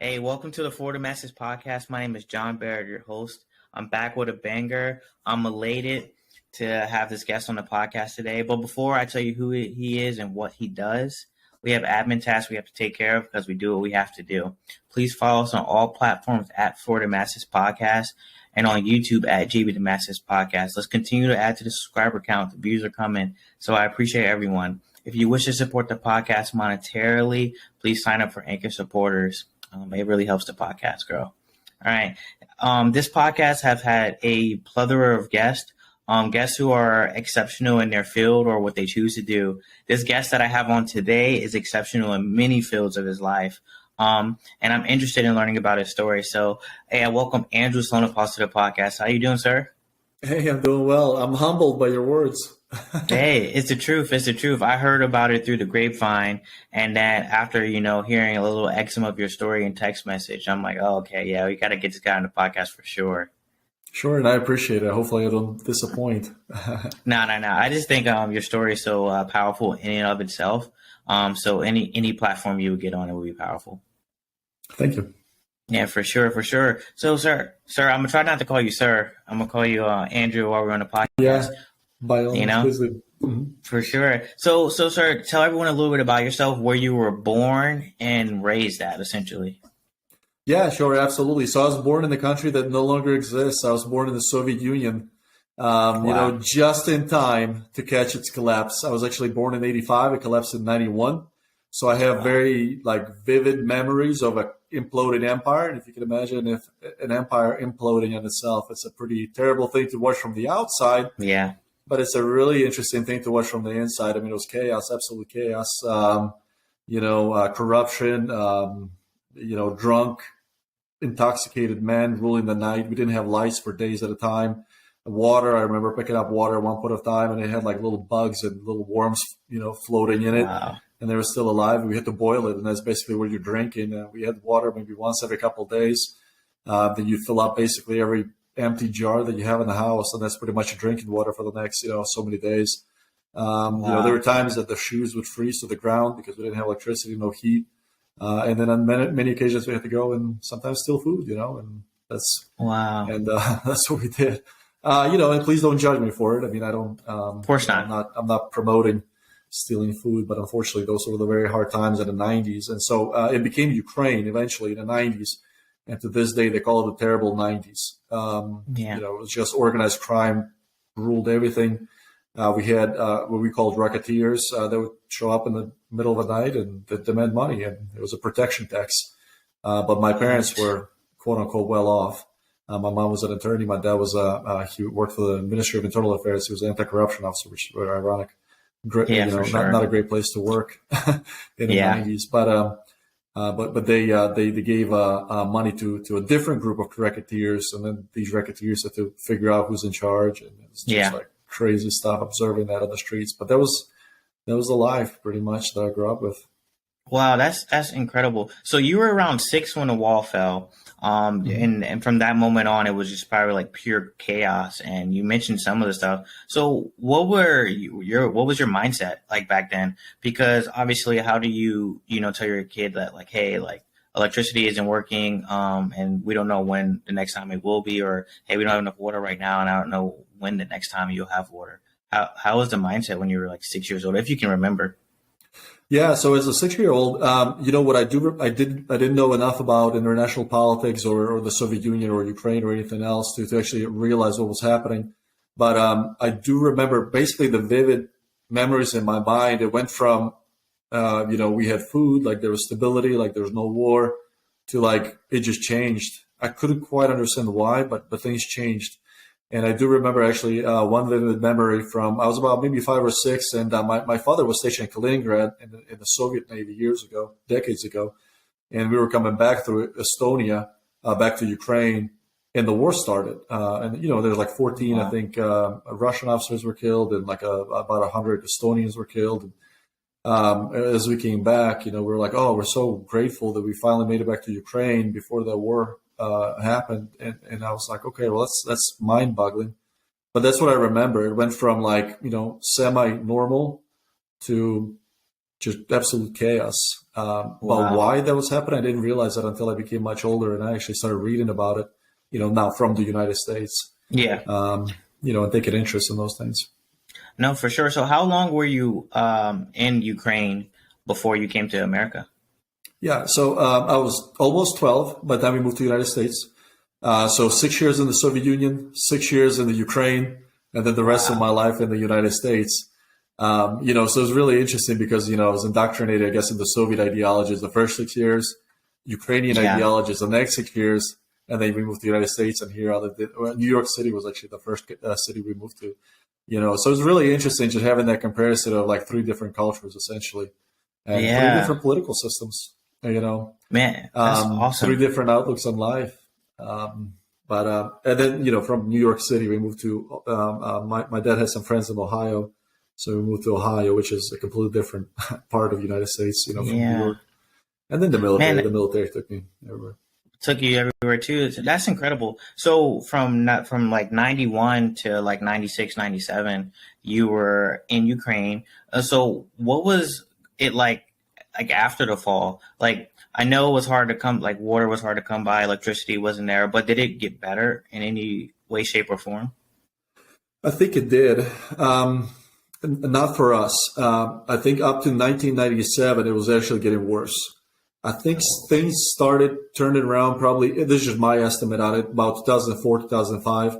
Hey, welcome to the Florida Masters podcast. My name is John Barrett, your host. I'm back with a banger. I'm elated to have this guest on the podcast today. But before I tell you who he is and what he does, we have admin tasks we have to take care of because we do what we have to do. Please follow us on all platforms at Florida Masters Podcast and on YouTube at GB The Masters Podcast. Let's continue to add to the subscriber count. The views are coming, so I appreciate everyone. If you wish to support the podcast monetarily, please sign up for Anchor supporters. It really helps the podcast grow. All right. This podcast has had a plethora of guests who are exceptional in their field or what they choose to do. This guest that I have on today is exceptional in many fields of his life. And I'm interested in learning about his story. So, hey, I welcome Andrew Slonopas to the podcast. How you doing, sir? Hey, I'm doing well. I'm humbled by your words. Hey, it's the truth. It's the truth. I heard about it through the grapevine. And then after, hearing a little excerpt of your story and text message, I'm like, oh, okay, yeah, we got to get this guy on the podcast for sure. Sure, and I appreciate it. Hopefully I don't disappoint. No. I just think your story is so powerful in and of itself. So any platform you would get on, it would be powerful. Thank you. Yeah, for sure. So, sir, I'm going to try not to call you sir. I'm going to call you Andrew while we're on the podcast. Yeah, by all means. Mm-hmm. For sure. So, sir, tell everyone a little bit about yourself, where you were born and raised at, essentially. Yeah, sure, absolutely. So I was born in a country that no longer exists. I was born in the Soviet Union, Wow. just in time to catch its collapse. I was actually born in 85. It collapsed in 91. So I have very vivid memories of a imploding empire. And if you can imagine if an empire imploding on itself, it's a pretty terrible thing to watch from the outside. Yeah. But it's a really interesting thing to watch from the inside. I mean, it was chaos, absolute chaos. Corruption, drunk, intoxicated men ruling the night. We didn't have lights for days at a time. Water, I remember picking up water at one point of time, and it had like little bugs and little worms, floating in it. Wow. And they were still alive. We had to boil it, and that's basically what you're drinking. We had water maybe once every couple of days. Then you fill up basically every empty jar that you have in the house, and that's pretty much your drinking water for the next, so many days. Wow. There were times that the shoes would freeze to the ground because we didn't have electricity, no heat. And then on many occasions we had to go and sometimes steal food, and that's Wow. and that's what we did. And please don't judge me for it. I mean, I don't. Of course not. I'm not promoting stealing food, but unfortunately, those were the very hard times in the 90s. And so it became Ukraine eventually in the 90s. And to this day, they call it the terrible 90s. Yeah. It was just organized crime ruled everything. We had what we called racketeers that would show up in the middle of the night and demand money. And it was a protection tax. But my parents were, quote unquote, well off. My mom was an attorney. My dad was he worked for the Ministry of Internal Affairs. He was an anti-corruption officer, which is very ironic. Yeah, for sure. Not a great place to work in the 90s. But they gave money to a different group of racketeers, and then these racketeers had to figure out who's in charge, and it's just like crazy stuff. Observing that on the streets, but that was the life pretty much that I grew up with. Wow, that's incredible. So you were around 6 when the wall fell. And from that moment on, it was just probably like pure chaos. And you mentioned some of the stuff. So what was your mindset like back then? Because obviously, how do you, tell your kid that like, hey, like electricity isn't working, and we don't know when the next time it will be, or hey, we don't have enough water right now, and I don't know when the next time you'll have water. How was the mindset when you were like 6 years old, if you can remember? Yeah, so as a 6-year-old, what I didn't know enough about international politics or the Soviet Union or Ukraine or anything else to actually realize what was happening. But I do remember basically the vivid memories in my mind. It went from, we had food, like there was stability, like there was no war, to like it just changed. I couldn't quite understand why, but things changed. And I do remember actually one vivid memory from, I was about maybe 5 or 6, and my father was stationed in Kaliningrad in the Soviet Navy decades ago. And we were coming back through Estonia, back to Ukraine, and the war started. There's like 14, Wow. I think, Russian officers were killed, and like about 100 Estonians were killed. And as we came back, we were like, oh, we're so grateful that we finally made it back to Ukraine before the war happened, and I was like, okay, well, that's mind-boggling, but that's what I remember. It went from like semi-normal to just absolute chaos. But Wow. why that was happening, I didn't realize that until I became much older and I actually started reading about it, now from the United States, Yeah. and taking interest in those things. No, for sure. So how long were you in Ukraine before you came to America? Yeah, so I was almost 12 by the time we moved to the United States. So 6 years in the Soviet Union, 6 years in the Ukraine, and then the rest of Wow. my life in the United States. So it was really interesting because, I was indoctrinated, I guess, in the Soviet ideologies the first 6 years, Ukrainian Yeah. ideologies the next 6 years, and then we moved to the United States, and here I lived New York City was actually the first city we moved to. So it was really interesting just having that comparison of like three different cultures, essentially, and three Yeah. different political systems, Man, that's three awesome. different outlooks on life. And then, from New York City, we moved to, my dad had some friends in Ohio. So we moved to Ohio, which is a completely different part of the United States, from New Yeah. York. And then the Man, military took me everywhere. took you everywhere too. So that's incredible. So from like 91 to like 96, 97, you were in Ukraine. So what was it like after the fall? Like I know it was hard to come, like water was hard to come by, electricity wasn't there, but did it get better in any way, shape, or form? I think it did. Not for us. I think up to 1997, it was actually getting worse. I think things started turning around probably, this is just my estimate on it, about 2004, 2005.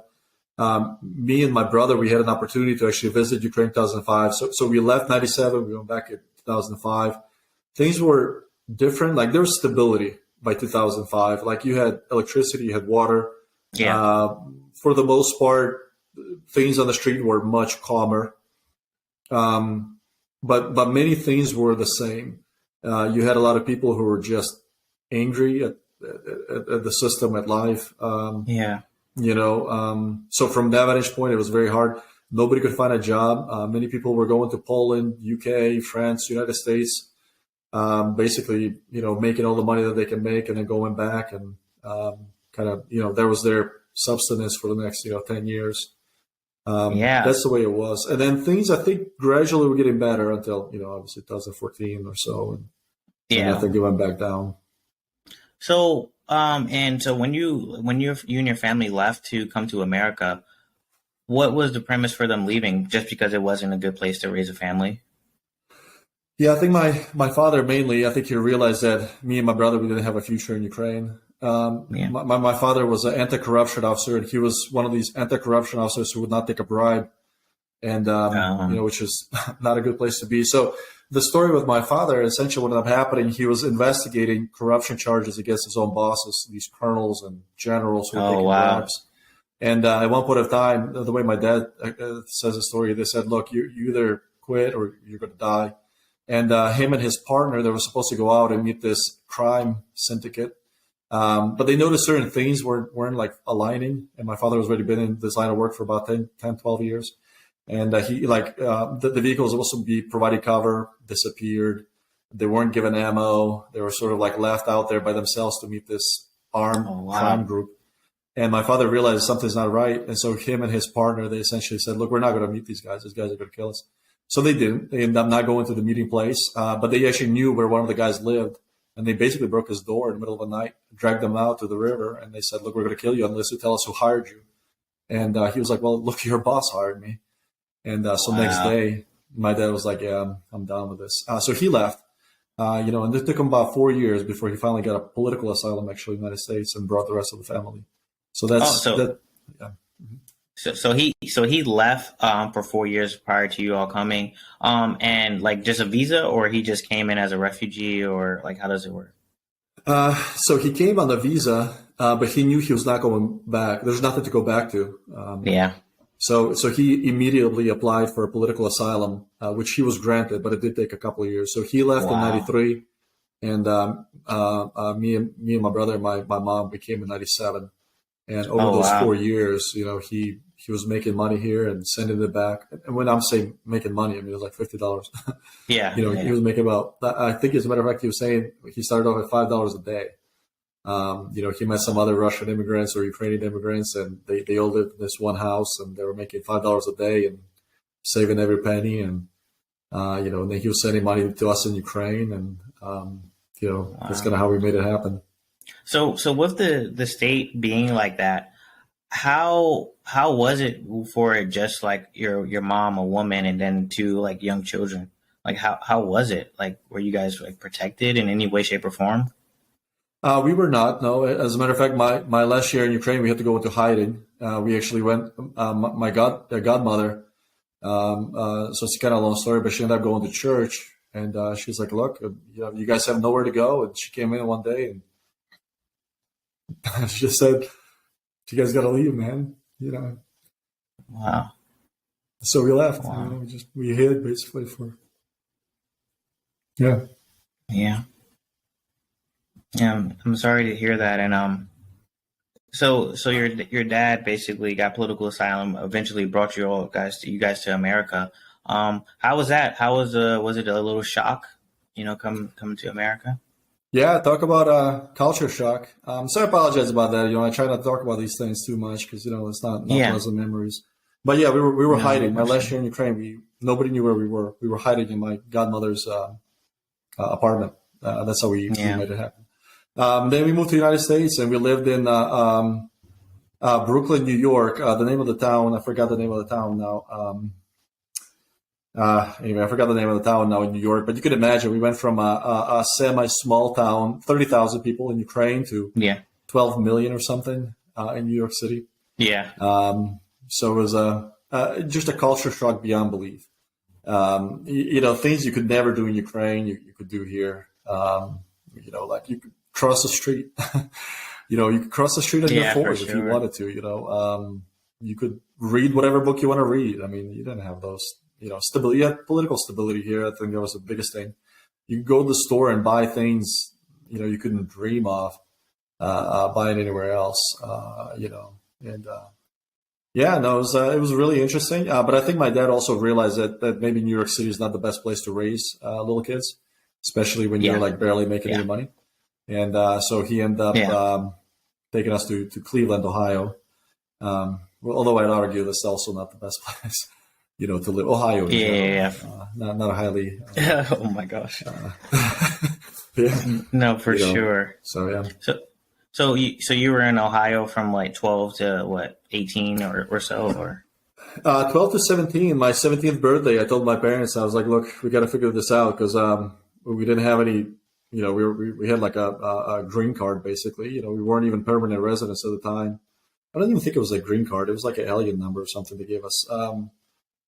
Me and my brother, we had an opportunity to actually visit Ukraine 2005. So we left 97, we went back in 2005. Things were different. Like there was stability by 2005. Like you had electricity, you had water. Yeah. For the most part, things on the street were much calmer. But many things were the same. You had a lot of people who were just angry at the system, at life. Yeah. So from that vantage point, it was very hard. Nobody could find a job. Many people were going to Poland, UK, France, United States, basically, making all the money that they can make and then going back and there was their subsistence for the next, 10 years. Yeah. That's the way it was. And then things, I think, gradually were getting better until, obviously 2014 or so. And I Yeah. think it went back down. So, and so when you and your family left to come to America, what was the premise for them leaving? Just because it wasn't a good place to raise a family? Yeah, I think my father mainly, I think he realized that me and my brother, we didn't have a future in Ukraine. Yeah. My father was an anti-corruption officer, and he was one of these anti-corruption officers who would not take a bribe, and which is not a good place to be. So the story with my father, essentially what ended up happening, he was investigating corruption charges against his own bosses, these colonels and generals who were Oh taking wow. bribes. And at one point of time, the way my dad says the story, they said, look, you either quit or you're going to die. And him and his partner, they were supposed to go out and meet this crime syndicate. But they noticed certain things weren't like aligning. And my father was already been in this line of work for about 10, 12 years. And the vehicle was supposed to be providing cover, disappeared. They weren't given ammo. They were sort of like left out there by themselves to meet this armed Oh crime wow. group. And my father realized something's not right. And so him and his partner, they essentially said, look, we're not going to meet these guys. These guys are going to kill us. So they didn't. They ended up not going to the meeting place. But they actually knew where one of the guys lived. And they basically broke his door in the middle of the night, dragged him out to the river. And they said, look, we're going to kill you unless you tell us who hired you. And he was like, well, look, your boss hired me. And so next Wow. day, my dad was like, yeah, I'm done with this. So he left, and it took him about 4 years before he finally got a political asylum, actually, in the United States, and brought the rest of the family. So Oh, that's so that. Yeah. so he left for 4 years prior to you all coming. And like just a visa, or he just came in as a refugee, or like how does it work? So he came on the visa, but he knew he was not going back. There's nothing to go back to. Yeah. So he immediately applied for a political asylum, which he was granted, but it did take a couple of years. So he left in Wow. '93, and me and my brother and my mom, we came in '97. And over Oh those wow. 4 years, he was making money here and sending it back. And when I'm saying making money, I mean, it was like $50. Yeah. He Yeah. was making about, I think as a matter of fact, he was saying he started off at $5 a day. He met some other Russian immigrants or Ukrainian immigrants, and they all lived in this one house, and they were making $5 a day and saving every penny. And And then he was sending money to us in Ukraine, and that's kind of how we made it happen. So with the state being like that, how was it for it just like your mom, a woman, and then two like young children? Like how was it? Like were you guys like protected in any way, shape, or form? We were not. No, as a matter of fact, my last year in Ukraine, we had to go into hiding. We actually went. My godmother. So it's kind of a long story, but she ended up going to church, and she's like, "Look, you guys have nowhere to go." And she came in one day, and she just said, "You guys got to leave, man." Wow. So we left. Wow. We hid basically for. Yeah. Yeah. Yeah. I'm sorry to hear that, and So your dad basically got political asylum. Eventually, brought you guys to America. How was that? How was it a little shock? Coming to America. Yeah, talk about culture shock. So I apologize about that. I try not to talk about these things too much because it's not pleasant memories. But yeah, we were hiding. My last year in Ukraine, nobody knew where we were. We were hiding in my godmother's apartment. That's how we made it happen. Then we moved to the United States, and we lived in Brooklyn, New York. The name of the town, I forgot the name of the town now. Anyway, I forgot the name of the town now in New York. But you can imagine, we went from a semi-small town, 30,000 people in Ukraine, to 12 million or something in New York City. Yeah. So it was just a culture shock beyond belief. Things you could never do in Ukraine, you could do here. Like you could cross the street. You could cross the street on your phone if you wanted to. You could read whatever book you want to read. I mean, you didn't have those. Stability. You had political stability here. I think that was the biggest thing. You could go to the store and buy things you couldn't dream of buying anywhere else. It was really interesting. But I think my dad also realized that maybe New York City is not the best place to raise little kids, especially when you're like barely making any money. And so he ended up taking us to Cleveland, Ohio. Although I'd argue that's also not the best place, to live. Ohio, not a highly. Oh my gosh. No, for sure. So yeah. So you were in Ohio from like 12 to what, 18 or so, or 12 to 17. My 17th birthday, I told my parents, I was like, "Look, we got to figure this out because we didn't have any." We had like a green card basically. We weren't even permanent residents at the time. I don't even think it was a green card. It was like an alien number or something they gave us.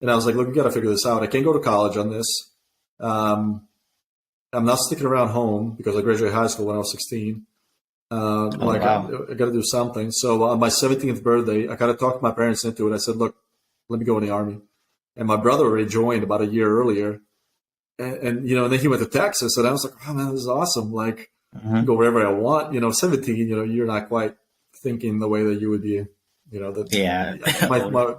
And I was like, "Look, we got to figure this out. I can't go to college on this. I'm not sticking around home because I graduated high school when I was 16. I got to do something." So on my 17th birthday, I kind of talked my parents into it. I said, "Look, let me go in the Army." And my brother already joined about a year earlier. And then he went to Texas, and I was like, "Oh man, this is awesome! Like, I can go wherever I want." 17, you're not quite thinking the way that you would be. My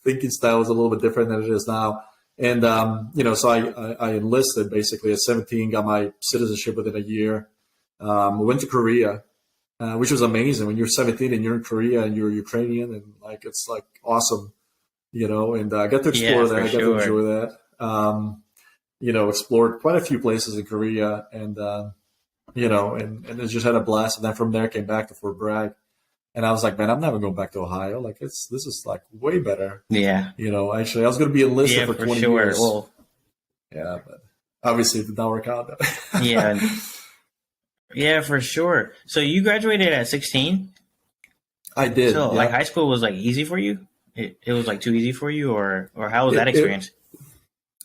thinking style is a little bit different than it is now. And so I enlisted basically at 17, got my citizenship within a year. Went to Korea, which was amazing. When you're 17 and you're in Korea and you're Ukrainian, and like it's like awesome, And I got to explore that. I got to enjoy that. Explored quite a few places in Korea, and and just had a blast. And then from there, came back to Fort Bragg, and I was like, man, I'm never going back to Ohio. Like this is like way better. Yeah. Actually, I was going to be enlisted for 20 years. Well, yeah, but obviously it did not work out. Yeah. Yeah, for sure. So you graduated at 16? I did. So like high school was like easy for you? It was like too easy for you, or how was that experience?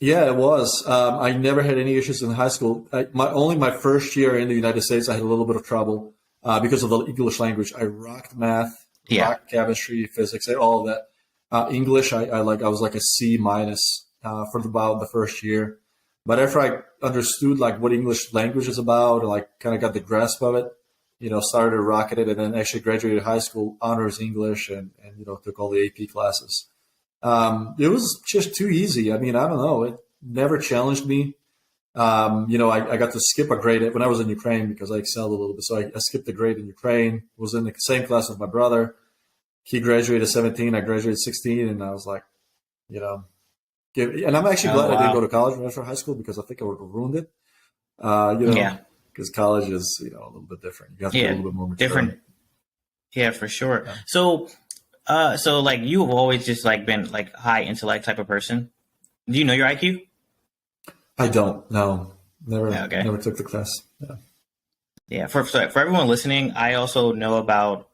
Yeah, it was. I never had any issues in high school. My first year in the United States, I had a little bit of trouble because of the English language. I rocked math, rocked chemistry, physics, all of that. English, I was like a C minus for about the first year. But after I understood like what English language is about, and like kind of got the grasp of it, started to rock it, and then actually graduated high school honors English, and took all the AP classes. It was just too easy. I mean, I don't know. It never challenged me. I got to skip a grade when I was in Ukraine because I excelled a little bit. So I skipped a grade in Ukraine, was in the same class with my brother. He graduated 17, I graduated 16, and I was like, give And I'm actually Oh glad I didn't go wow. to college right after high school because I think I would have ruined it. Yeah. Because college is, a little bit different. You have to be a Yeah. little bit more mature. Different. Yeah, for sure. Yeah. So like you have always just like been like high intellect type of person. Do you know your IQ? I don't. No, Okay. never took the class. Yeah. Yeah. For everyone listening, I also know about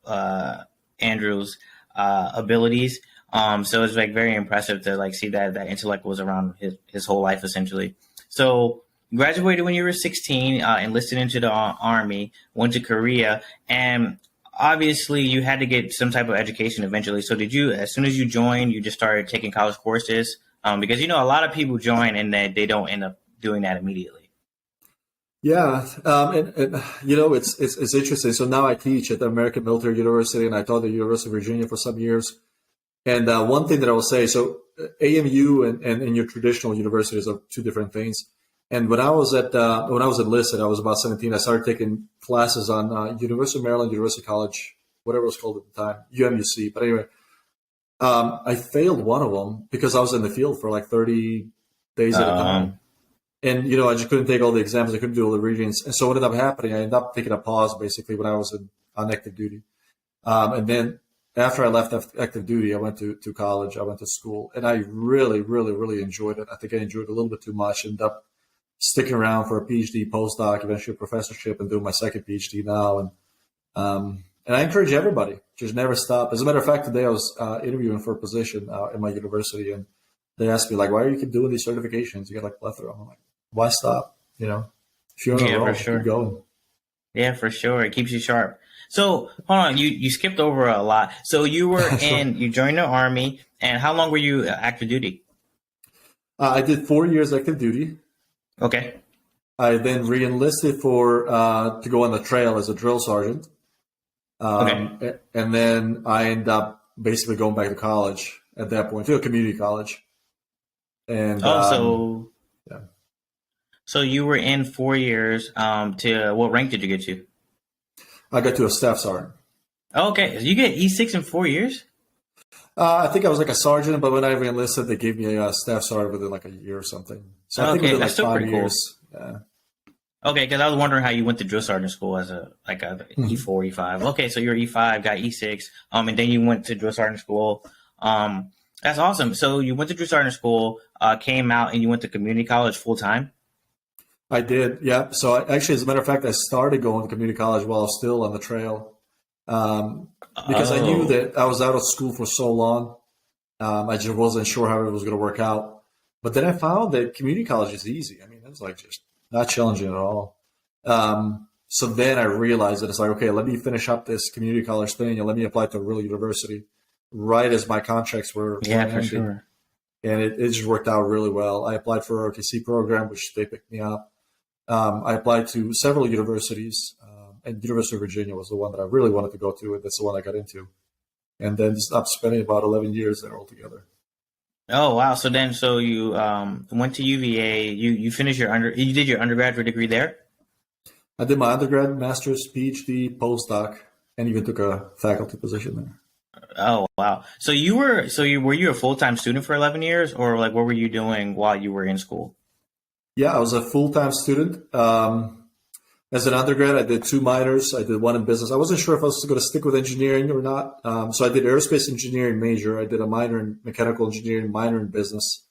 Andrew's abilities. So it's like very impressive to like see that intellect was around his whole life essentially. So you graduated when you were 16, enlisted into the army, went to Korea, and obviously you had to get some type of education eventually. So did you, as soon as you joined, you just started taking college courses? Because you know a lot of people join and they don't end up doing that immediately. Yeah, and it's interesting. So now I teach at the American Military University, and I taught at the University of Virginia for some years. And one thing that I will say, so AMU and your traditional universities are two different things. And when I was enlisted, I was about 17. I started taking classes on University of Maryland, University College, whatever it was called at the time, UMUC. But anyway, I failed one of them because I was in the field for like 30 days at a time. Um, And, I just couldn't take all the exams. I couldn't do all the readings. And so what ended up happening, I ended up taking a pause basically when I was on active duty. And then after I left active duty, I went to college. I went to school, and I really, really, really enjoyed it. I think I enjoyed it a little bit too much. Ended up sticking around for a PhD, postdoc, eventually a professorship, and doing my second PhD now. And I encourage everybody, just never stop. As a matter of fact, today I was interviewing for a position in my university, and they asked me, like, why are you keep doing these certifications? You got like plethora. I'm like, why stop? If you're on a yeah, for roll, keep sure. going. Yeah, for sure. It keeps you sharp. So hold on, you skipped over a lot. So Sure. you joined the army, and how long were you active duty? I did 4 years active duty. Okay. I then re-enlisted for to go on the trail as a drill sergeant, Okay. and then I ended up basically going back to college at that point, to a community college, and Oh, so yeah, so you were in 4 years. To what rank did you get to? I got to a staff sergeant. Okay, so you get E6 in 4 years. I think I was like a sergeant, but when I re-enlisted, they gave me a staff sergeant within like a year or something. So I think Okay, within that's like still five pretty cool. years. Yeah. Okay, because I was wondering how you went to drill sergeant school as a Mhm. E4, E5. Okay, so you're E5, got E6, and then you went to drill sergeant school. That's awesome. So you went to drill sergeant school, came out, and you went to community college full time. I did, yeah. So actually, as a matter of fact, I started going to community college while I was still on the trail, um, because I knew Oh, that I was out of school for so long. I just wasn't sure how it was going to work out. But then I found that community college is easy. I mean, it was like just not challenging at all. So then I realized that it's like, okay, let me finish up this community college thing and let me apply to a real university right as my contracts were yeah, for ending. sure. And it just worked out really well. I applied for a ROTC program, which they picked me up. I applied to several universities, and University of Virginia was the one that I really wanted to go to, and that's the one I got into. And then just up spending about 11 years there altogether. Oh wow. So you went to UVA. You finished you did your undergraduate degree there. I did my undergrad, master's, PhD, postdoc, and even took a faculty position there. Oh wow. So you were you a full time student for 11 years, or like what were you doing while you were in school? Yeah, I was a full-time student. As an undergrad, I did two minors. I did one in business. I wasn't sure if I was going to stick with engineering or not. So I did aerospace engineering major. I did a minor in mechanical engineering, minor in business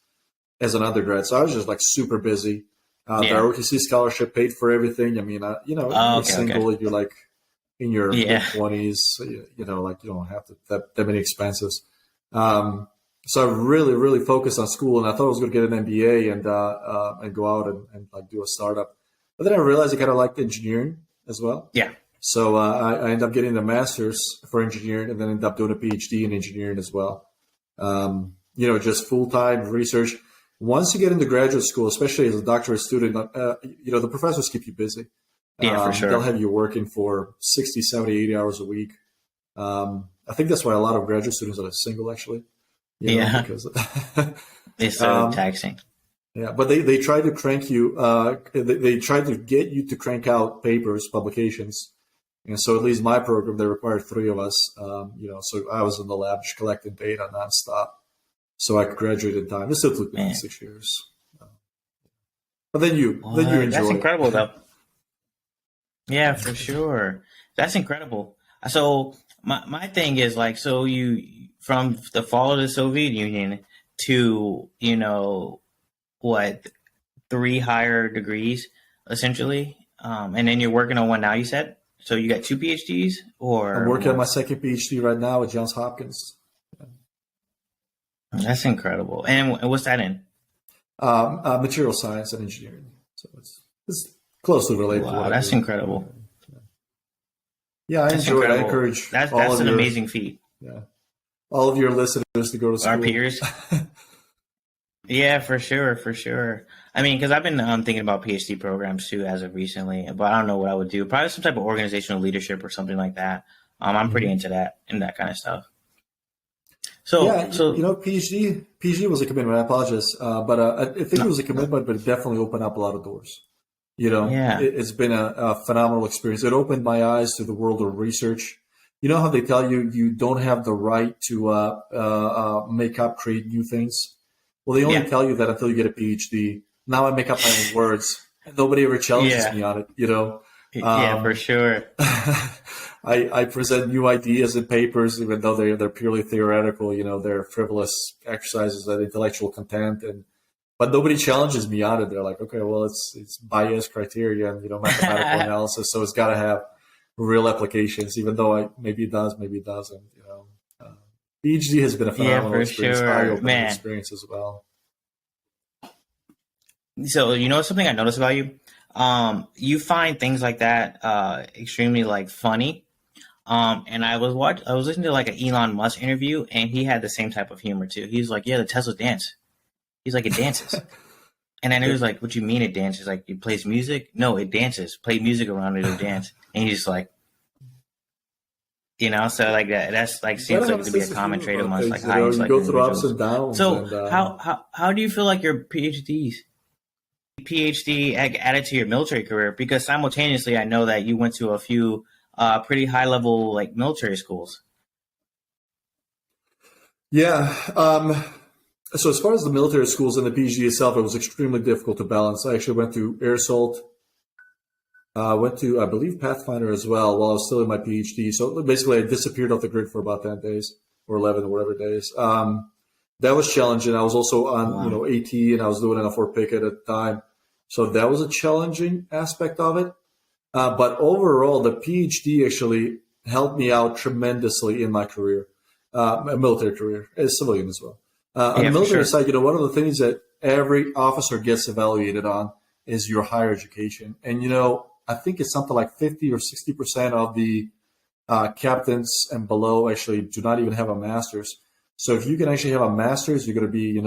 as an undergrad. So I was just like super busy. The Yeah. ROTC scholarship paid for everything. I mean, Oh, you're okay. Okay. single, you're like in your Yeah. mid 20s, so like you don't have that many expenses. Um, so I really, really focused on school, and I thought I was going to get an MBA and go out and like do a startup. But then I realized I kind of liked engineering as well. Yeah. So I ended up getting a master's for engineering, and then ended up doing a PhD in engineering as well. Just full time research. Once you get into graduate school, especially as a doctorate student, the professors keep you busy. Yeah. For They'll sure. have you working for 60, 70, 80 hours a week. I think that's why a lot of graduate students are single, actually, Yeah. because, It's so um, taxing. yeah, but they try to crank you, they try to get you to crank out papers, publications. And so at least my program, they required three of us, so I was in the lab just collecting data nonstop. so I could graduate in time. It still took me Man. 6 years. But then you enjoy That's incredible, it. though. Yeah, for sure. That's incredible. So my thing is like, so you from the fall of the Soviet Union to what, three higher degrees essentially, and then you're working on one now. You said so. You got two PhDs, I'm or working on my what? second PhD right now at Johns Hopkins. That's incredible. And what's that in? Material science and engineering. So it's closely related to what Wow, I that's do. incredible. Yeah, I That's enjoy it. I incredible. encourage all That's of an your amazing feat. all of your listeners to go to Our school. peers. Yeah, for sure, for sure. I mean, because I've been thinking about PhD programs too as of recently, but I don't know what I would do. Probably some type of organizational leadership or something like that. I'm pretty Mhm. into that and that kind of stuff. Yeah, So PhD was a commitment. I apologize, but I think it no, was a no, commitment, but it definitely opened up a lot of doors. yeah, It's been a phenomenal experience. It opened my eyes to the world of research. You know how they tell you you don't have the right to make up, create new things? Well, they only yeah, tell you that until you get a PhD. Now I make up my own words, and nobody ever challenges yeah, me on it. yeah, for Um, sure. I present new ideas in papers, even though they're purely theoretical. They're frivolous exercises of intellectual content, but nobody challenges me on it. They're like, okay, well, it's bias criteria and mathematical analysis, so it's got to have real applications. Even though maybe it does, maybe it doesn't. Uh, PhD has been a Yeah, phenomenal for experience, sure, eye-opening man. experience as well. So something I noticed about you, you find things like that extremely like funny. And I was listening to like an Elon Musk interview, and he had the same type of humor too. He's like, yeah, the Tesla dance. He's like, it dances. And then he Yeah. was like, what do you mean it dances? Like, it plays music? No, it dances. Play music around it, it'll dance. And he's just like, so like that's like You gotta seems have like a to be a sense of common humor trait about amongst like things. high You intellect go through ups individuals. and downs, So and how do you feel like your PhD added to your military career? Because simultaneously, I know that you went to a few pretty high level like military schools. yeah. So as far as the military schools and the PhD itself, it was extremely difficult to balance. I actually went to air assault. Went to, I believe, Pathfinder as well while I was still in my PhD. So basically, I disappeared off the grid for about 10 days or 11 or whatever days. That was challenging. I was also on, Wow. AT, and I was doing it on Fort Pickett at the time. So that was a challenging aspect of it. But overall, the PhD actually helped me out tremendously in my career, my military career, as civilian as well. On the Yeah, for military sure. side, one of the things that every officer gets evaluated on is your higher education. And, I think it's something like 50 or 60% of the captains and below actually do not even have a master's. So if you can actually have a master's, you're going to be,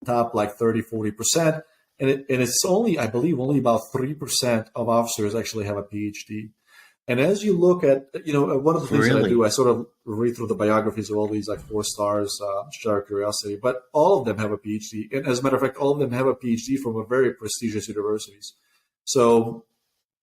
top like 30, 40%. And it's only, I believe, only about 3% of officers actually have a PhD. And as you look at, one of the things that I do, Really? I sort of read through the biographies of all these like 4 stars, just out of curiosity, but all of them have a PhD. And as a matter of fact, all of them have a PhD from a very prestigious universities. So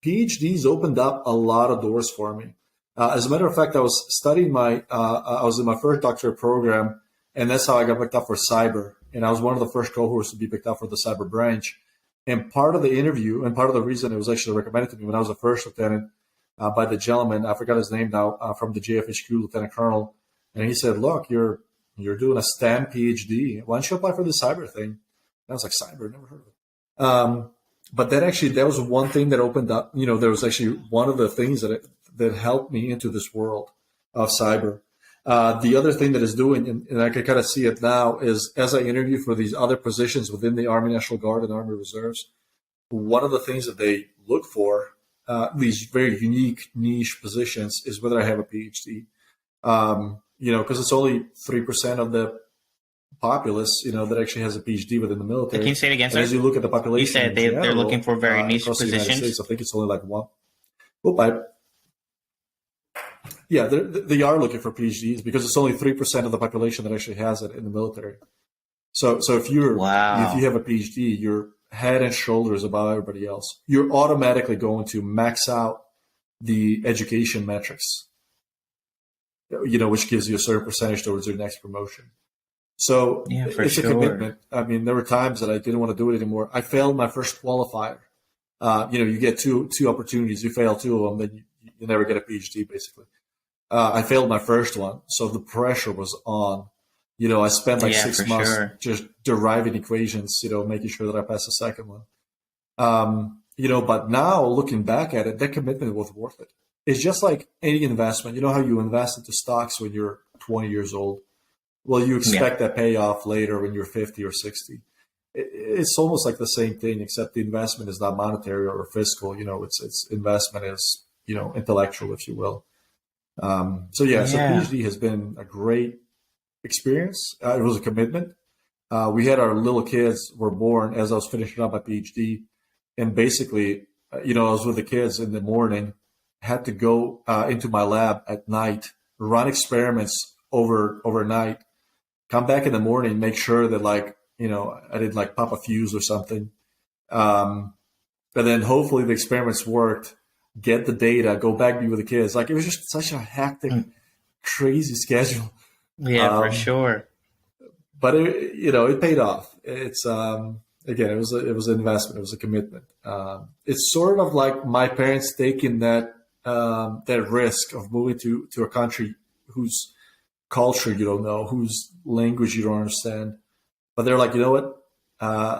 PhDs opened up a lot of doors for me. As a matter of fact, I was studying I was in my first doctorate program, and that's how I got picked up for cyber. And I was one of the first cohorts to be picked up for the cyber branch. And part of the interview, and part of the reason it was actually recommended to me when I was a first lieutenant by the gentleman, I forgot his name now, from the JFHQ, Lieutenant Colonel. And he said, look, you're doing a STEM PhD. Why don't you apply for the cyber thing? And I was like, cyber, never heard of it. But that was one thing that opened up. There was actually one of the things that helped me into this world of cyber. The other thing that is doing, and I can kind of see it now, is as I interview for these other positions within the Army National Guard and Army Reserves, one of the things that they look for, these very unique niche positions, is whether I have a PhD. Because it's only 3% of the populace, that actually has a PhD within the Can military. you say it again, And as sir? you look at the You population said in they're looking general for very niche across the United positions. States, I think it's only like one. Yeah, they are looking for PhDs because it's only 3% of the population that actually has it in the military. So if you Wow. have a PhD, you're head and shoulders above everybody else. You're automatically going to max out the education metrics, which gives you a certain percentage towards your next promotion. So Yeah, for it's a sure. commitment. I mean, there were times that I didn't want to do it anymore. I failed my first qualifier. You get two opportunities. You fail two of them, then you never get a PhD, basically. I failed my first one, so the pressure was on. I spent like Yeah, 6 for months sure. just deriving equations, making sure that I passed the second one. But now looking back at it, that commitment was worth it. It's just like any investment. You know how you invest into stocks when you're 20 years old? Well, you Yeah, expect that payoff later when you're 50 or 60. It's almost like the same thing, except the investment is not monetary or fiscal. It's investment is, intellectual, if you will. So yeah, PhD has been a great experience. It was a commitment. We had our little kids were born as I was finishing up my PhD, and basically, I was with the kids in the morning, had to go into my lab at night, run experiments overnight, come back in the morning, make sure that I didn't like pop a fuse or something, um, and then hopefully the experiments worked. Get the data, go back be with the kids. Like it was just such a hectic, Mm, crazy schedule. yeah, for Um, sure. but it paid off. It's again, it was an investment. It was a commitment. It's sort of like my parents taking that risk of moving to a country whose culture you don't know, whose language you don't understand. But they're like, you know what?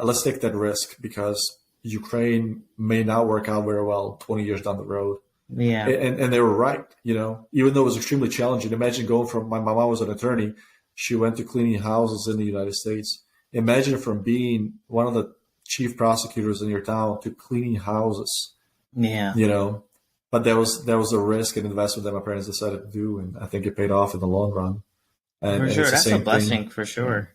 Let's take that risk because Ukraine may not work out very well 20 years down the road. Yeah, And they were right, even though it was extremely challenging. Imagine going from my mom was an attorney. She went to cleaning houses in the United States. Imagine from being one of the chief prosecutors in your town to cleaning houses, yeah, you know. But that was a risk and investment that my parents decided to do, and I think it paid off in the long run. And for and sure. it's the That's a same thing. blessing for Yeah. sure.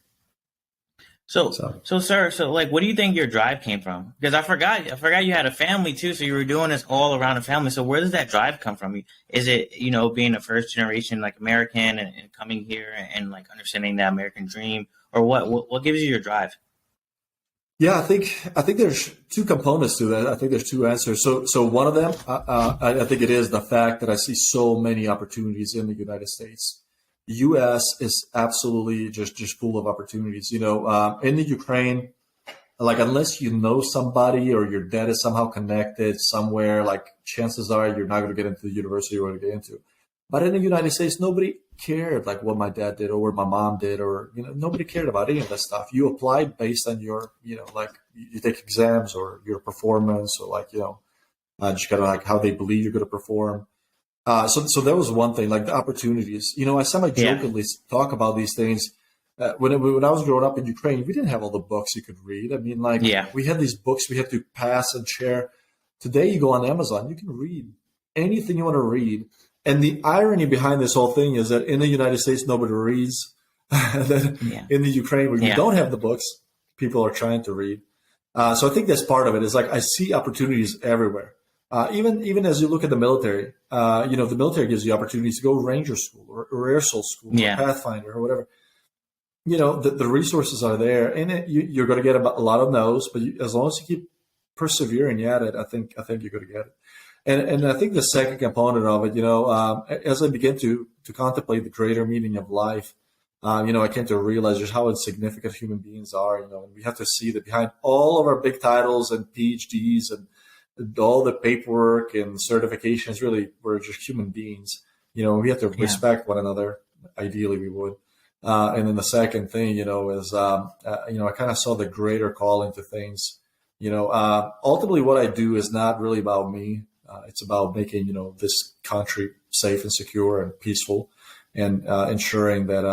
So, So so, sir, so like, what do you think your drive came from? Because I forgot you had a family too. So you were doing this all around a family. So where does that drive come from? Is it, being a first generation like American and coming here and like understanding the American dream, or what gives you your drive? yeah, I think there's two components to that. I think there's two answers. So one of them, I think it is the fact that I see so many opportunities in the United States. U.S. is absolutely just full of opportunities. In the Ukraine, like unless you know somebody or your dad is somehow connected somewhere, like chances are you're not going to get into the university you want to get into. But in the United States, nobody cared like what my dad did or what my mom did, or nobody cared about any of that stuff. You applied based on your, like you take exams or your performance, or like just kind of like how they believe you're going to perform. So that was one thing, like the opportunities. I Yeah, semi-jokingly talk about these things. When I was growing up in Ukraine, we didn't have all the books you could read. I mean, like yeah, we had these books we had to pass and share. Today, you go on Amazon, you can read anything you want to read. And the irony behind this whole thing is that in the United States, nobody reads. And then yeah, in the Ukraine, where you yeah, don't have the books, people are trying to read. So I think that's part of it. Is like I see opportunities everywhere. Even as you look at the military, the military gives you opportunities to go Ranger School or Air Soul School or yeah, Pathfinder or whatever. The resources are there, and you're going to get a lot of no's, but as long as you keep persevering at it, I think you're going to get it. And I think the second component of it, as I begin to contemplate the greater meaning of life, I came to realize just how insignificant human beings are. And we have to see that behind all of our big titles and PhDs and all the paperwork and certifications, really, we're just human beings. We have to yeah, respect one another. Ideally, we would. And then the second thing, is, I kind of saw the greater call into things. Ultimately, what I do is not really about me. It's about making, this country safe and secure and peaceful, and ensuring that,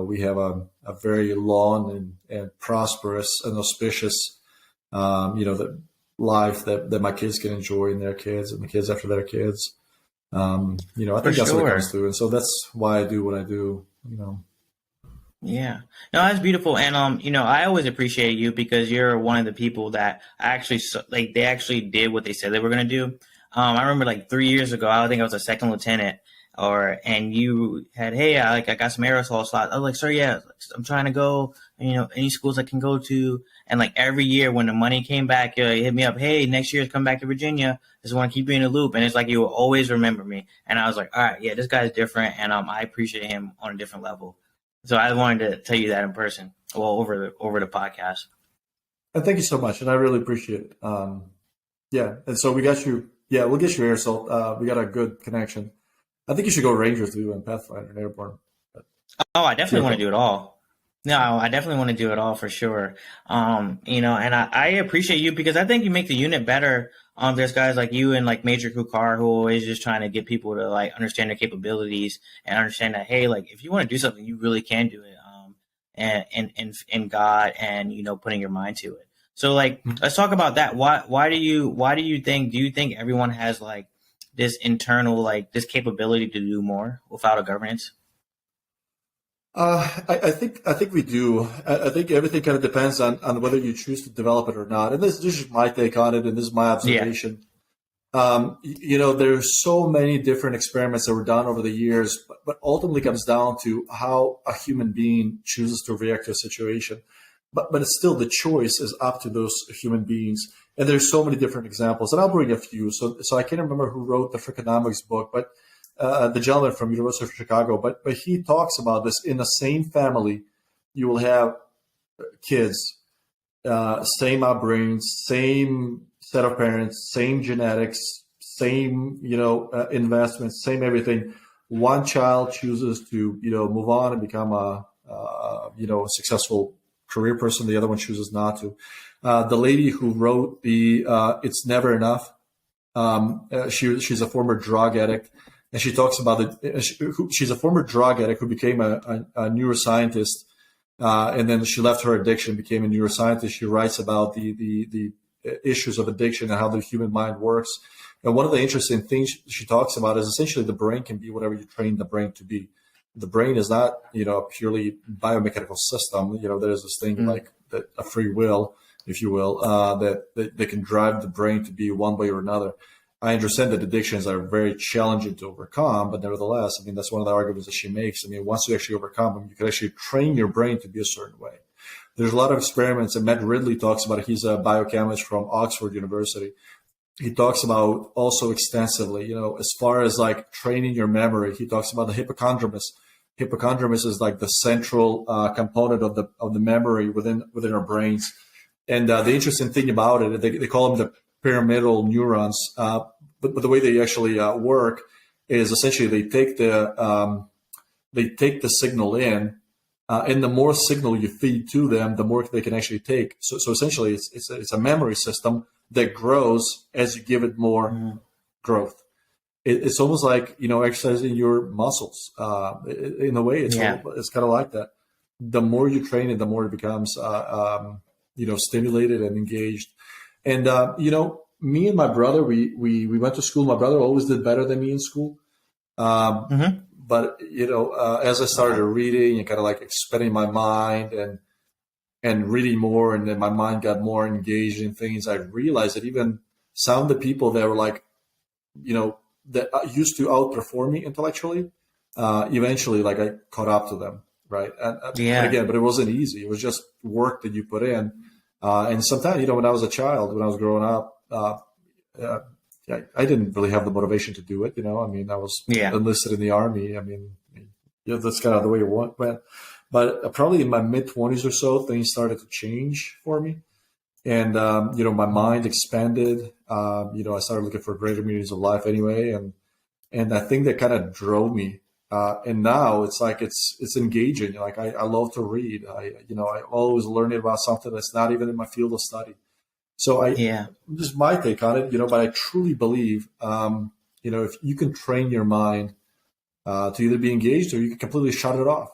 we have a very long and prosperous and auspicious, the life that my kids can enjoy and their kids and the kids after their kids. I for think that's what it comes sure. to. And so that's why I do what I do. Yeah. No, that's beautiful. And I always appreciate you because you're one of the people that actually like they actually did what they said they were gonna do. I remember like 3 years ago, I think I was a second lieutenant, and you had, hey, I got some aerosol slots. I was like, sir, yeah, I'm trying to go, any schools I can go to. And like every year when the money came back, you hit me up, hey, next year's come back to Virginia. Just want to keep you in the loop. And it's like you will always remember me. And I was like, all right, yeah, this guy's different, and I appreciate him on a different level. So I wanted to tell you that in person, well, over the podcast. And thank you so much, and I really appreciate it. Yeah, and so we got you. Yeah, we'll get you air salt. We got a good connection. I think you should go Rangers too and Pathfinder and Airborne. But Oh, I it's your definitely want to call. do it all. No, I definitely want to do it all for sure. And I appreciate you because I think you make the unit better. There's guys like you and like Major Kukar who are always just trying to get people to like understand their capabilities and understand that, hey, like if you want to do something, you really can do it. And God and putting your mind to it. So like let's talk about that. Do you think everyone has like this internal like this capability to do more without a governance? I think we do. I think everything kind of depends on whether you choose to develop it or not. And this is my take on it, and this is my Yeah. observation. There's so many different experiments that were done over the years, but ultimately comes down to how a human being chooses to react to a situation. But it's still the choice is up to those human beings. And there's so many different examples, and I'll bring a few. So I can't remember who wrote the Freakonomics book, but the gentleman from University of Chicago. But he talks about this in the same family. You will have kids, same upbringing, same set of parents, same genetics, same investments, same everything. One child chooses to move on and become a successful career person. The other one chooses not to. The lady who wrote the "It's Never Enough," she's a former drug addict, and she talks about she's a former drug addict who became a neuroscientist, and then she left her addiction, became a neuroscientist. She writes about the issues of addiction and how the human mind works. And one of the interesting things she talks about is essentially the brain can be whatever you train the brain to be. The brain is not, a purely biomechanical system. There's this thing like that, a free will, if you will, that can drive the brain to be one way or another. I understand that addictions are very challenging to overcome, but nevertheless, I mean, that's one of the arguments that she makes. I mean, once you actually overcome them, you can actually train your brain to be a certain way. There's a lot of experiments, and Matt Ridley talks about it. He's a biochemist from Oxford University. He talks about also extensively, as far as like training your memory. He talks about the hippocampus. Hippocampus is like the central component of the memory within our brains. And the interesting thing about it, they call them the pyramidal neurons, but the way they actually work is essentially they take the signal in, and the more signal you feed to them, the more they can actually take. So essentially, it's a memory system that grows as you give it more growth. It's almost like exercising your muscles. In a way, it's kind of like that. The more you train it, the more it becomes stimulated and engaged. And me and my brother, we went to school. My brother always did better than me in school. But as I started reading and kind of like expanding my mind and reading more, and then my mind got more engaged in things, I realized that even some of the people that were like, that used to outperform me intellectually, eventually like I caught up to them, right? But again, but it wasn't easy. It was just work that you put in. And sometimes, when I was a child, when I was growing up, I didn't really have the motivation to do it. I mean, I was enlisted in the Army. I mean, that's kind of the way it went. But probably in my mid-20s or so, things started to change for me. And, my mind expanded. I started looking for greater meanings of life anyway. And I think that kind of drove me. And now it's like it's engaging. Like I love to read. I always learning about something that's not even in my field of study. So this is my take on it, but I truly believe, if you can train your mind to either be engaged or you can completely shut it off.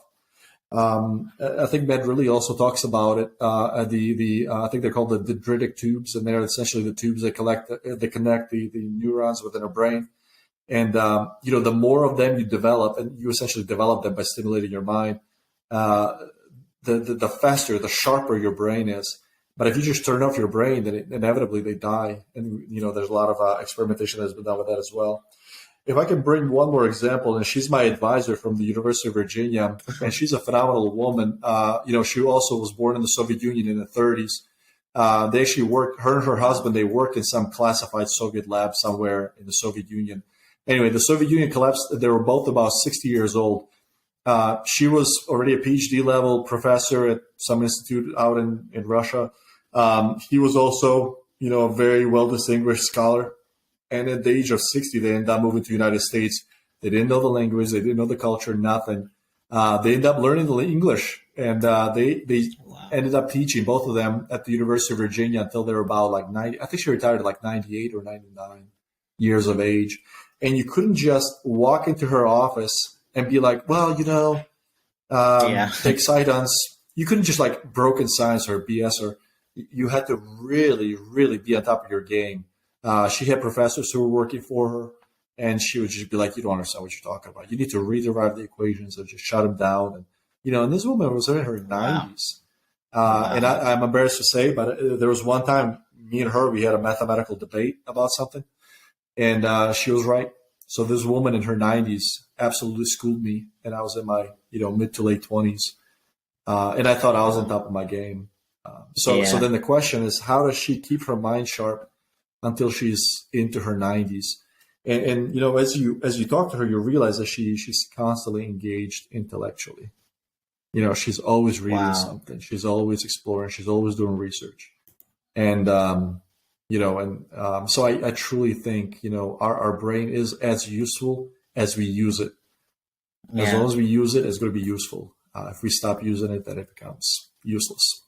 I think Matt really also talks about it. I think they're called the dendritic tubes, and they're essentially the tubes that connect the neurons within our brain. And the more of them you develop, and you essentially develop them by stimulating your mind, the faster, the sharper your brain is. But if you just turn off your brain, then inevitably they die. And there's a lot of experimentation that's been done with that as well. If I can bring one more example, and she's my advisor from the University of Virginia, and she's a phenomenal woman. She also was born in the Soviet Union in the 30s. They actually worked, her and her husband, they worked in some classified Soviet lab somewhere in the Soviet Union. Anyway, the Soviet Union collapsed. They were both about 60 years old. She was already a PhD level professor at some institute out in Russia. He was also, a very well distinguished scholar. And at the age of 60, they ended up moving to the United States. They didn't know the language, they didn't know the culture, nothing. They ended up learning the English, and they ended up teaching, both of them, at the University of Virginia until they were about like 90. I think she retired at like 98 or 99 years of age. And you couldn't just walk into her office and be like, well, take silence. You couldn't just like broken science or BS her. You had to really, really be on top of your game. She had professors who were working for her, and she would just be like, you don't understand what you're talking about. You need to rederive the equations and just shut them down. And this woman was in her 90s. And I'm embarrassed to say, but there was one time me and her, we had a mathematical debate about something, and she was right. So this woman in her 90s absolutely schooled me, and I was in my mid to late 20s, and I thought I was on top of my game. So then the question is, how does she keep her mind sharp until she's into her 90s? And as you talk to her, you realize that she's constantly engaged intellectually. She's always reading something. She's always exploring. She's always doing research. And so I truly think our brain is as useful as we use it. As long as we use it, it's going to be useful. If we stop using it, then it becomes useless.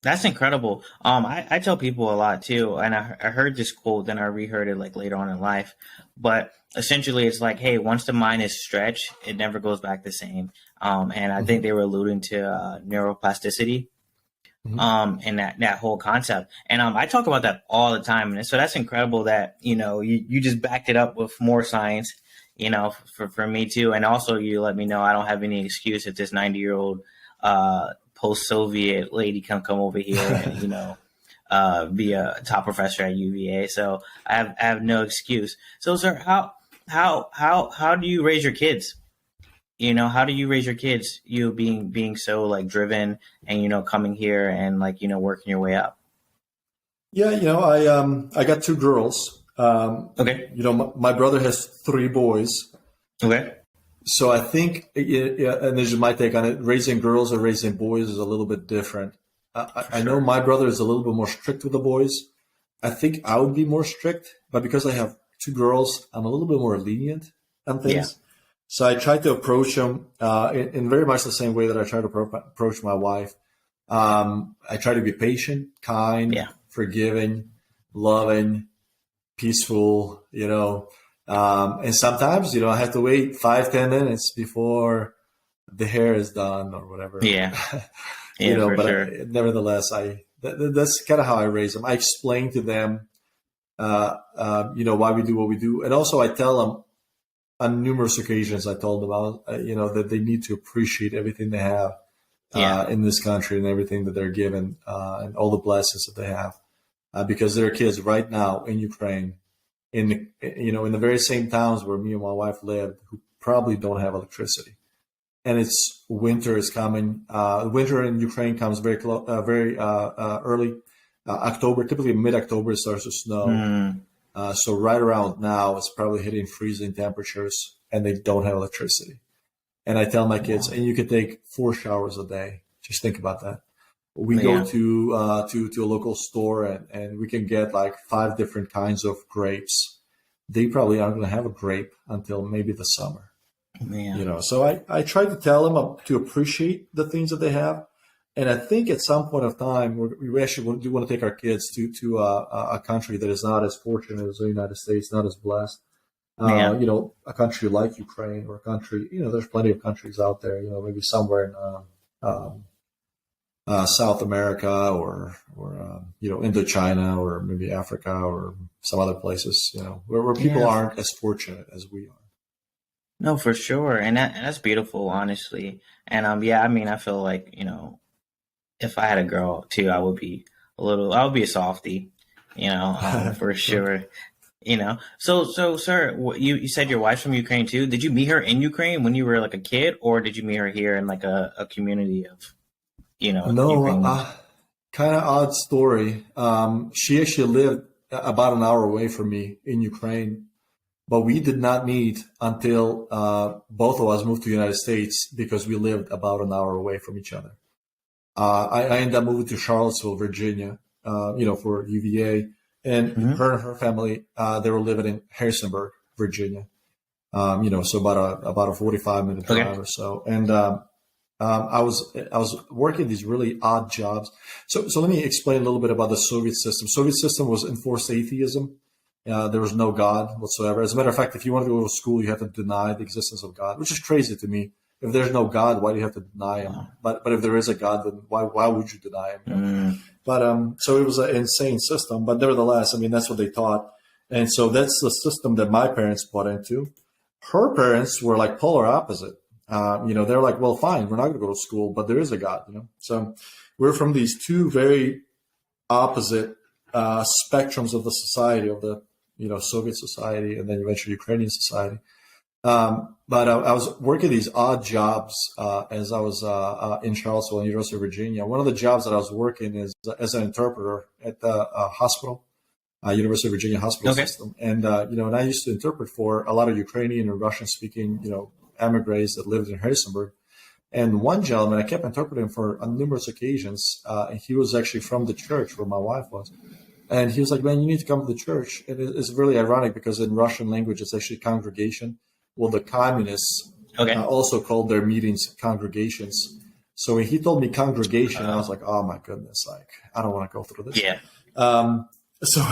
That's incredible. I tell people a lot too, and I heard this quote, then I reheard it like later on in life. But essentially, it's like, hey, once the mind is stretched, it never goes back the same. And I think they were alluding to neuroplasticity, and that whole concept. And I talk about that all the time, and so that's incredible that you just backed it up with more science. For me too, and also you let me know I don't have any excuse if this 90-year-old post-Soviet lady can come over here and be a top professor at UVA. So I have no excuse. So, sir, how do you raise your kids? How do you raise your kids? You being so like driven and coming here and like working your way up. Yeah, I got two girls. Okay. My brother has three boys. Okay. So I think, and this is my take on it, raising girls or raising boys is a little bit different. I know my brother is a little bit more strict with the boys. I think I would be more strict, but because I have two girls, I'm a little bit more lenient on things. Yeah. So I try to approach them in very much the same way that I try to approach my wife. I try to be patient, kind, forgiving, loving, peaceful, and sometimes, I have to wait 5-10 minutes before the hair is done or whatever. Yeah. But sure. Nevertheless, that's kind of how I raise them. I explain to them, why we do what we do. And also I tell them on numerous occasions, I told them, that they need to appreciate everything they have in this country and everything that they're given and all the blessings that they have. Because there are kids right now in Ukraine, in the very same towns where me and my wife lived, who probably don't have electricity, and it's winter is coming. Winter in Ukraine comes very early, October. Typically, mid-October it starts to snow. So right around now, it's probably hitting freezing temperatures, and they don't have electricity. And I tell my kids, and you can take 4 showers a day. Just think about that. We go to a local store and we can get like 5 different kinds of grapes. They probably aren't going to have a grape until maybe the summer. So I try to tell them to appreciate the things that they have. And I think at some point of time, we actually do want to take our kids to a country that is not as fortunate as the United States, not as blessed. A country like Ukraine or a country, there's plenty of countries out there, maybe somewhere in South America or Indochina or maybe Africa or some other places, where people aren't as fortunate as we are. No, for sure. And that's beautiful, honestly. And I feel like, if I had a girl too, I would be a softie, for sure. So sir, you said your wife's from Ukraine too. Did you meet her in Ukraine when you were like a kid, or did you meet her here in like a community of No, kind of odd story. She actually lived about an hour away from me in Ukraine, but we did not meet until both of us moved to the United States because we lived about an hour away from each other. I ended up moving to Charlottesville, Virginia, for UVA, and her family, they were living in Harrisonburg, Virginia. So about a 45-minute drive or so. And I was working these really odd jobs. So let me explain a little bit about the Soviet system. Soviet system was enforced atheism. There was no God whatsoever. As a matter of fact, if you want to go to school, you have to deny the existence of God, which is crazy to me. If there's no God, why do you have to deny him? But if there is a God, then why would you deny him? But so it was an insane system. But nevertheless, I mean, that's what they taught. And so that's the system that my parents bought into. Her parents were like polar opposite. They're like, well, fine, we're not going to go to school, but there is a God, So we're from these two very opposite spectrums of the society, of the, Soviet society and then eventually Ukrainian society. But I was working these odd jobs as I was in Charlottesville, University of Virginia. One of the jobs that I was working is as an interpreter at the hospital. University of Virginia hospital system. And, and I used to interpret for a lot of Ukrainian and Russian speaking, emigres that lived in Harrisonburg. And one gentleman, I kept interpreting for on numerous occasions. And he was actually from the church where my wife was. And he was like, man, you need to come to the church. And it's really ironic because in Russian language, it's actually congregation. Well, the communists also called their meetings congregations. So when he told me congregation, I was like, oh my goodness, like, I don't want to go through this. Yeah. So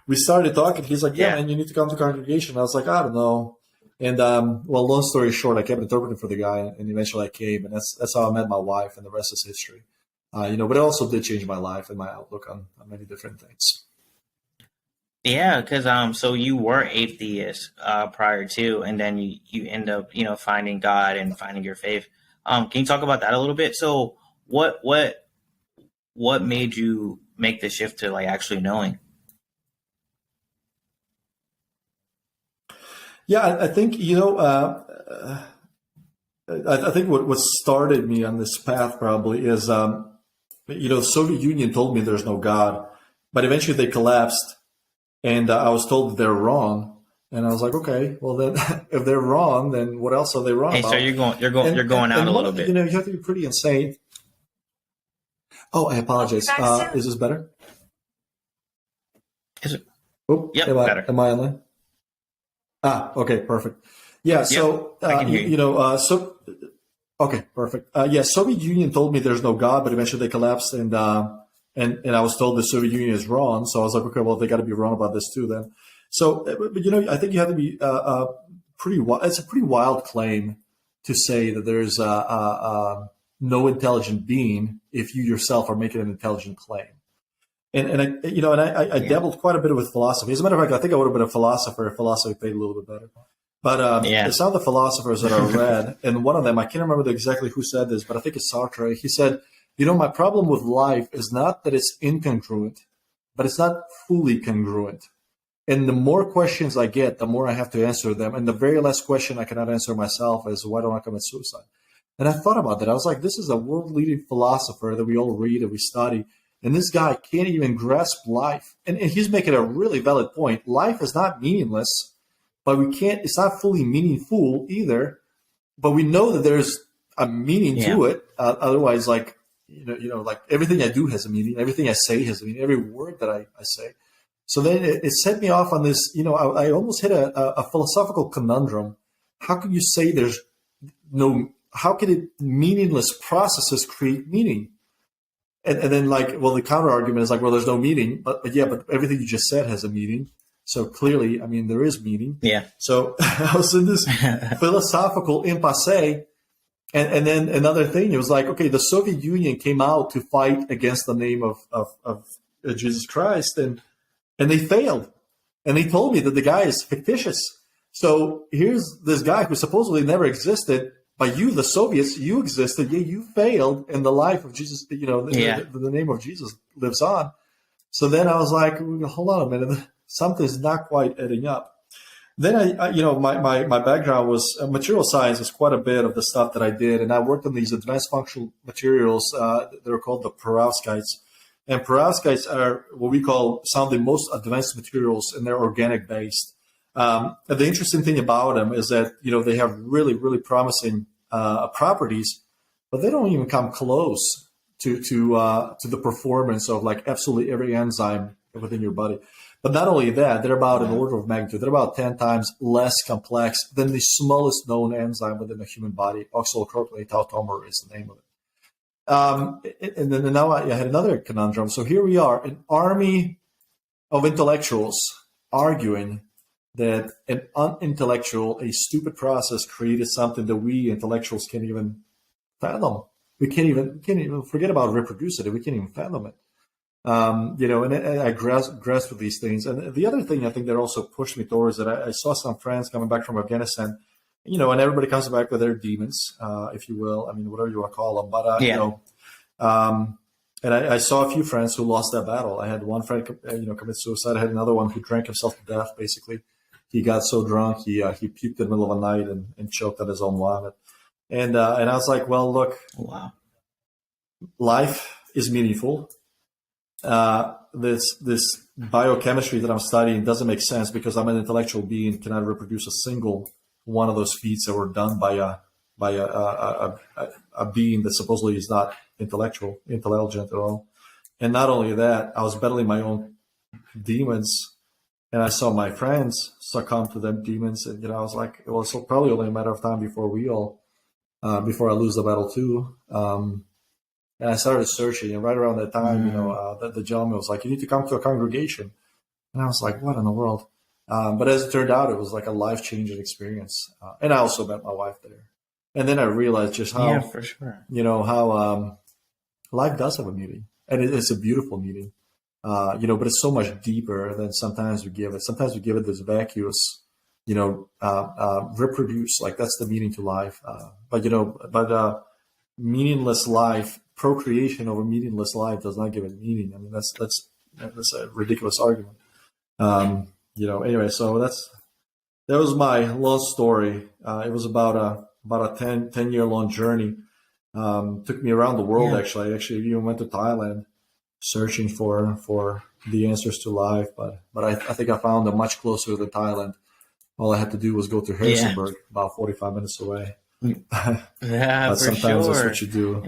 we started talking. He's like, yeah, man, you need to come to congregation. I was like, I don't know. And, long story short, I kept interpreting for the guy and eventually I came and that's how I met my wife and the rest is history. But it also did change my life and my outlook on many different things. Yeah, because so you were atheist prior to, and then you end up finding God and finding your faith. Can you talk about that a little bit? So what made you make the shift to like actually knowing? Yeah, I think I think what started me on this path probably is the Soviet Union told me there's no God, but eventually they collapsed. And I was told that they're wrong, and I was like, okay, well then, if they're wrong, then what else are they wrong about? So you're going out a little bit. You have to be pretty insane. Oh, I apologize. Is this better? Is it? Oh, yep, better. Am I online? Okay, perfect. Yeah, so I can hear you. Okay, perfect. Soviet Union told me there's no God, but eventually they collapsed, and I was told the Soviet Union is wrong. So I was like, okay, well, they got to be wrong about this too then. So, but I think you have to be it's a pretty wild claim to say that there's no intelligent being if you yourself are making an intelligent claim. And I dabbled quite a bit with philosophy. As a matter of fact, I think I would have been a philosopher if philosophy paid a little bit better. But some of the philosophers that I read, and one of them, I can't remember exactly who said this, but I think it's Sartre. He said, my problem with life is not that it's incongruent, but it's not fully congruent. And the more questions I get, the more I have to answer them. And the very last question I cannot answer myself is, why don't I commit suicide? And I thought about that. I was like, this is a world-leading philosopher that we all read and we study. And this guy can't even grasp life. And he's making a really valid point. Life is not meaningless, but it's not fully meaningful either. But we know that there's a meaning to it. Otherwise, like everything I do has a meaning. Everything I say has a meaning. Every word that I say. So then it set me off on this, I almost hit a philosophical conundrum. How can you say how can meaningless processes create meaning? And then the counter argument is like, well, there's no meaning, but everything you just said has a meaning. So clearly, there is meaning. Yeah. So I was in this philosophical impasse. And then another thing, it was like, okay, the Soviet Union came out to fight against the name of Jesus Christ, and they failed. And they told me that the guy is fictitious. So here's this guy who supposedly never existed, but you, the Soviets, you existed. Yeah, you failed, and the life of Jesus, the name of Jesus lives on. So then I was like, hold on a minute, something's not quite adding up. Then my background was material science is quite a bit of the stuff that I did, and I worked on these advanced functional materials. They're called the perovskites. And perovskites are what we call some of the most advanced materials, and they're organic based. And the interesting thing about them is that, they have really, really promising properties, but they don't even come close to the performance of like absolutely every enzyme within your body. But not only that, they're about an order of magnitude. They're about 10 times less complex than the smallest known enzyme within the human body. Oxalocrocylate tautomer is the name of it. And then now I had another conundrum. So here we are, an army of intellectuals arguing that an unintellectual, a stupid process created something that we intellectuals can't even fathom. We can't even forget about reproduce it. We can't even fathom it. And I grasp with these things. And the other thing I think that also pushed me towards it, I saw some friends coming back from Afghanistan, and everybody comes back with their demons, if you will. I mean, whatever you want to call them. But, and I saw a few friends who lost that battle. I had one friend, commit suicide. I had another one who drank himself to death, basically. He got so drunk, he puked in the middle of the night and choked on his own vomit. And I was like, well, look, wow, life is meaningful. This biochemistry that I'm studying doesn't make sense because I'm an intellectual being, cannot reproduce a single one of those feats that were done by a being that supposedly is not intelligent at all. And not only that, I was battling my own demons, and I saw my friends succumb to them demons, and I was like, well, it's probably only a matter of time before before I lose the battle too. And I started searching, and right around that time, the gentleman was like, you need to come to a congregation. And I was like, what in the world? But as it turned out, it was like a life-changing experience. And I also met my wife there. And then I realized just how, for sure, how life does have a meaning. And it's a beautiful meaning, but it's so much deeper than sometimes we give it. Sometimes we give it this vacuous, reproduce, like that's the meaning to life. But meaningless life, procreation over meaningless life does not give it meaning. I mean, that's a ridiculous argument. Anyway, so that was my long story. It was about a 10-year long journey. Took me around the world. Actually, I actually even went to Thailand searching for the answers to life. But I think I found them much closer to Thailand. All I had to do was go to Harrisonburg, about 45 minutes away. Yeah, but for sometimes sure. that's what you do.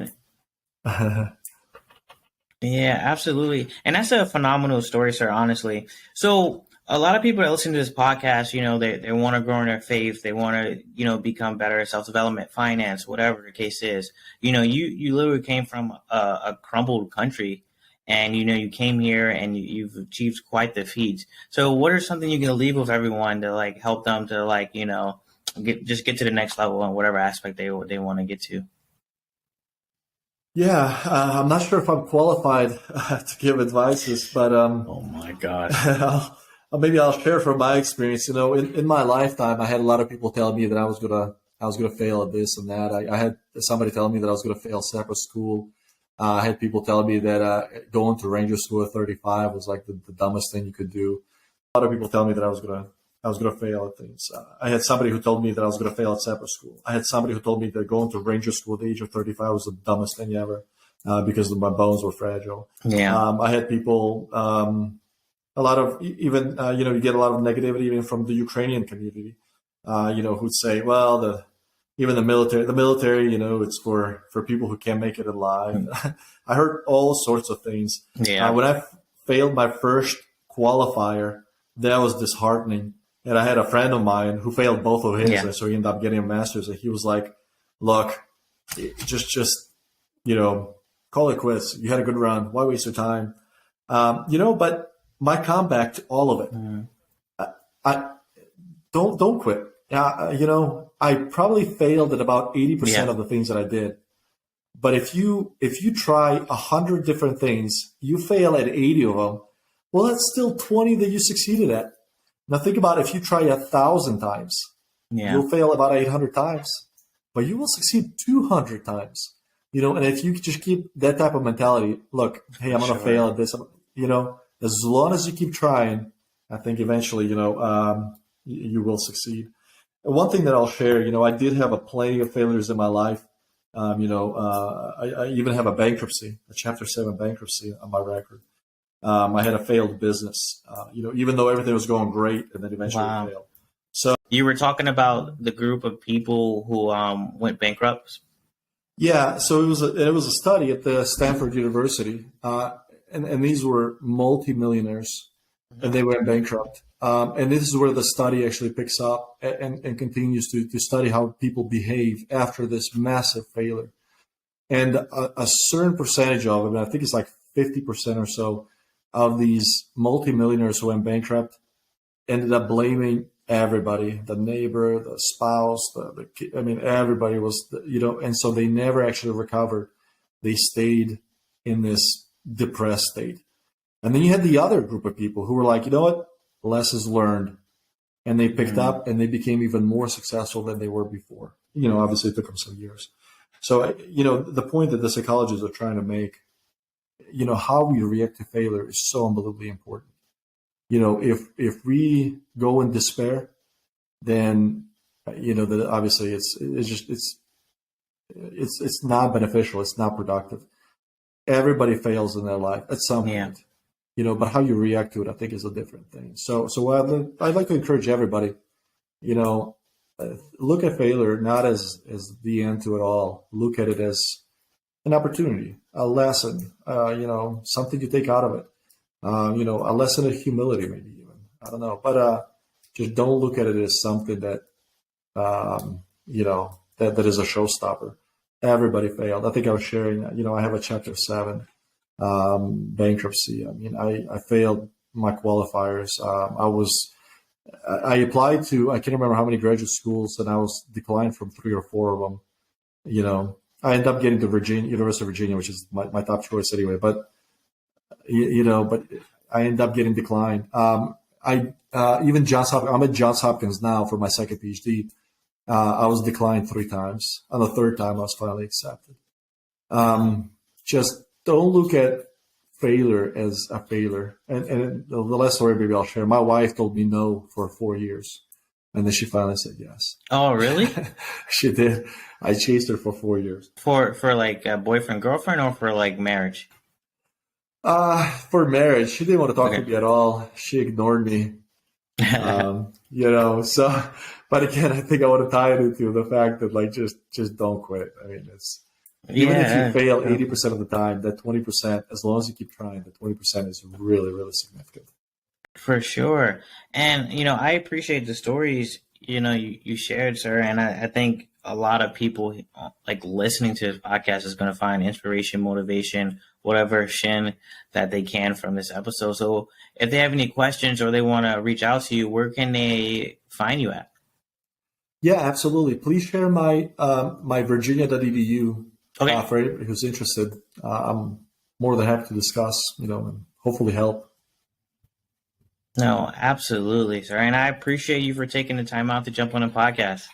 Yeah, absolutely. And that's a phenomenal story, sir, honestly. So a lot of people that listen to this podcast, they want to grow in their faith. They want to, become better at self-development, finance, whatever the case is. You literally came from a crumbled country, and, you came here and you've achieved quite the feats. So what are something you can leave with everyone to like help them to like, get to the next level on whatever aspect they want to get to? Yeah, I'm not sure if I'm qualified to give advices, but oh my gosh, maybe I'll share from my experience. In my lifetime, I had a lot of people tell me that I was gonna fail at this and that. I had somebody tell me that I was gonna fail separate school. I had people tell me that going to Ranger School at 35 was like the dumbest thing you could do. A lot of people tell me that I was gonna fail at things. I had somebody who told me that I was gonna fail at separate school. I had somebody who told me that going to Ranger School at the age of 35 was the dumbest thing ever because my bones were fragile. Yeah. I had people, a lot of even you get a lot of negativity even from the Ukrainian community, who'd say, well, even the military, it's for people who can't make it alive. I heard all sorts of things. Yeah. When I failed my first qualifier, that was disheartening. And I had a friend of mine who failed both of his, and so he ended up getting a master's. And he was like, "Look, just call it quits. You had a good run. Why waste your time?" But my comeback to all of it, I don't quit. I probably failed at about 80% of the things that I did. But if you try 100 different things, you fail at 80 of them. Well, that's still 20 that you succeeded at. Now think about if you try 1,000 times, you'll fail about 800 times, but you will succeed 200 times. And if you just keep that type of mentality, look, hey, I'm going to fail at this. As long as you keep trying, I think eventually, you will succeed. And one thing that I'll share, I did have plenty of failures in my life. I even have a bankruptcy, a Chapter 7 bankruptcy on my record. I had a failed business, even though everything was going great, and then eventually it failed. So You were talking about the group of people who went bankrupt. yeah, so it was a study at the Stanford University, and these were multimillionaires, and they went bankrupt. And this is where the study actually picks up and continues to study how people behave after this massive failure. And a certain percentage of them, I think it's like 50% or so, of these multimillionaires who went bankrupt ended up blaming everybody, the neighbor, the spouse, the kid. I mean, everybody was, and so they never actually recovered. They stayed in this depressed state. And then you had the other group of people who were like, you know what, lessons learned. And they picked up and they became even more successful than they were before. Obviously it took them some years. So, the point that the psychologists are trying to make, how we react to failure is so unbelievably important. If we go in despair, then that obviously it's not beneficial. It's not productive. Everybody fails in their life at some point, but how you react to it, I think, is a different thing. So I'd like to encourage everybody, look at failure not as the end to it all. Look at it as an opportunity, a lesson, something to take out of it. A lesson of humility, maybe even. I don't know. But just don't look at it as something that, that is a showstopper. Everybody failed. I think I was sharing, I have a chapter 7, bankruptcy. I mean, I failed my qualifiers. I applied to, I can't remember how many graduate schools, and I was declined from 3 or 4 of them. I ended up getting to University of Virginia, which is my top choice anyway. But but I ended up getting declined. Even Johns Hopkins, I'm at Johns Hopkins now for my second PhD. I was declined 3 times. On the 3rd time, I was finally accepted. Just don't look at failure as a failure. And the last story maybe I'll share. My wife told me no for 4 years, and then she finally said yes. Oh, really? She did. I chased her for 4 years. For like a boyfriend, girlfriend, or for like marriage? For marriage. She didn't want to talk to me at all. She ignored me. So, but again, I think I want to tie it into the fact that like, just don't quit. I mean, even if you fail 80% of the time, that 20%, as long as you keep trying, that 20% is really, really significant. For sure. And, I appreciate the stories, you shared, sir. And I think a lot of people like listening to this podcast is going to find inspiration, motivation, whatever shin that they can from this episode. So if they have any questions or they want to reach out to you, where can they find you at? Yeah, absolutely. Please share my virginia.edu for anybody who's interested. I'm more than happy to discuss, and hopefully help. No, absolutely, sir. And I appreciate you for taking the time out to jump on a podcast.